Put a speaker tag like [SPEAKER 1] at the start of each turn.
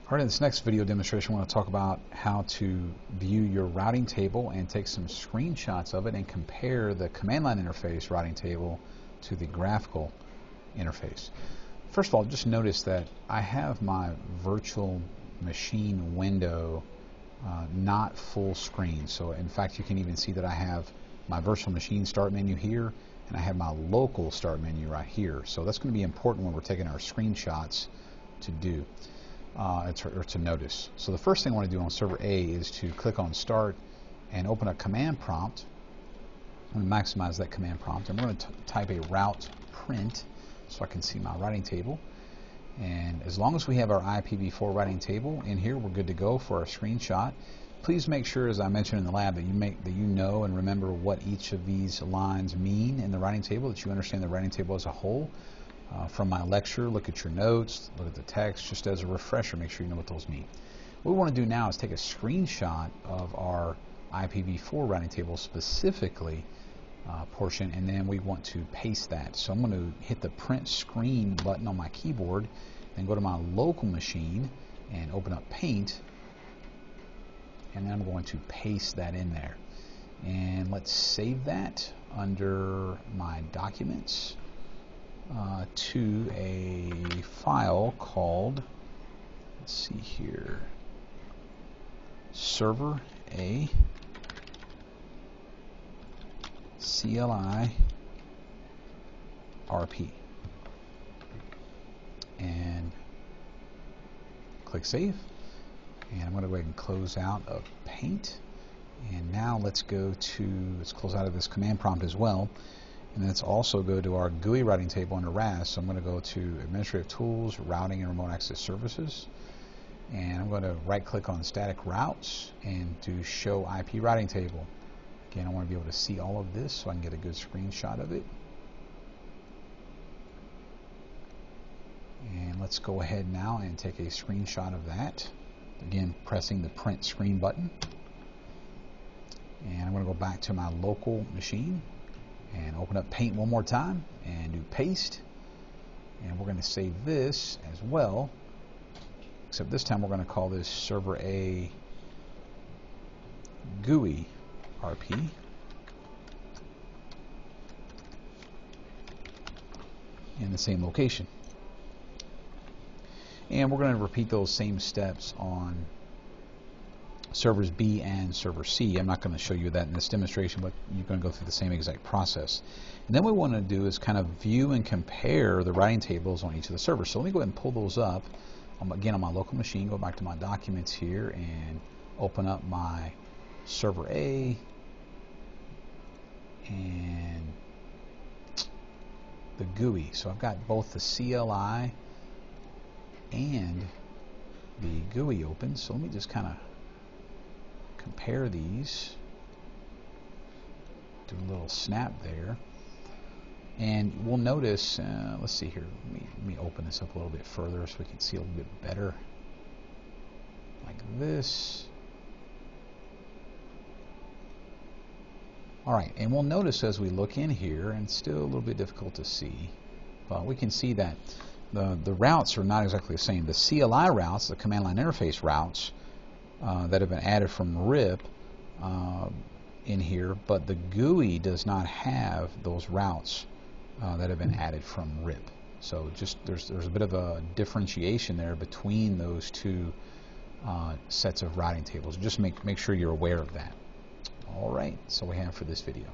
[SPEAKER 1] Alright, in this next video demonstration, I want to talk about how to view your routing table and take some screenshots of it and compare the command line interface routing table to the graphical interface. First of all, just notice that I have my virtual machine window not full screen. So in fact, you can even see that I have my virtual machine start menu here and I have my local start menu right here. So that's going to be important when we're taking our screenshots to do. Or to notice. So the first thing I want to do on server A is to click on Start and open a command prompt. I'm going to maximize that command prompt. I'm going to type a route print so I can see my routing table. And as long as we have our IPv4 routing table in here, we're good to go for our screenshot. Please make sure, as I mentioned in the lab, that you know and remember what each of these lines mean in the routing table, that you understand the routing table as a whole. From my lecture, look at your notes, look at the text, just as a refresher, make sure you know what those mean. What we want to do now is take a screenshot of our IPv4 routing table specifically portion, and then we want to paste that. So I'm going to hit the print screen button on my keyboard, then go to my local machine and open up Paint, and then I'm going to paste that in there. And let's save that under my documents. To a file called, let's see here, server A CLI RP, and click save. And I'm going to go ahead and close out of Paint. And now let's close out of this command prompt as well. And let's also go to our GUI routing table under RAS. So I'm going to go to Administrative Tools, Routing and Remote Access Services. And I'm going to right-click on Static Routes and do Show IP Routing Table. Again, I want to be able to see all of this so I can get a good screenshot of it. And let's go ahead now and take a screenshot of that. Again, pressing the print screen button. And I'm going to go back to my local machine and open up Paint one more time and do paste, and we're going to save this as well, except this time we're going to call this server A GUI RP, in the same location. And we're going to repeat those same steps on servers B and server C. I'm not going to show you that in this demonstration, but you're going to go through the same exact process. And then what we want to do is kind of view and compare the routing tables on each of the servers. So let me go ahead and pull those up. Again, on my local machine, go back to my documents here and open up my server A and the GUI. So I've got both the CLI and the GUI open. So let me just kind of compare these, do a little snap there, and we'll notice, let's see here, let me open this up a little bit further so we can see a little bit better, like this. Alright, and we'll notice as we look in here, and it's still a little bit difficult to see, but we can see that the routes are not exactly the same. The CLI routes, the command line interface routes, that have been added from RIP in here, but the GUI does not have those routes that have been added from RIP. So just there's a bit of a differentiation there between those two sets of routing tables. Just make sure you're aware of that. All right, so we have for this video.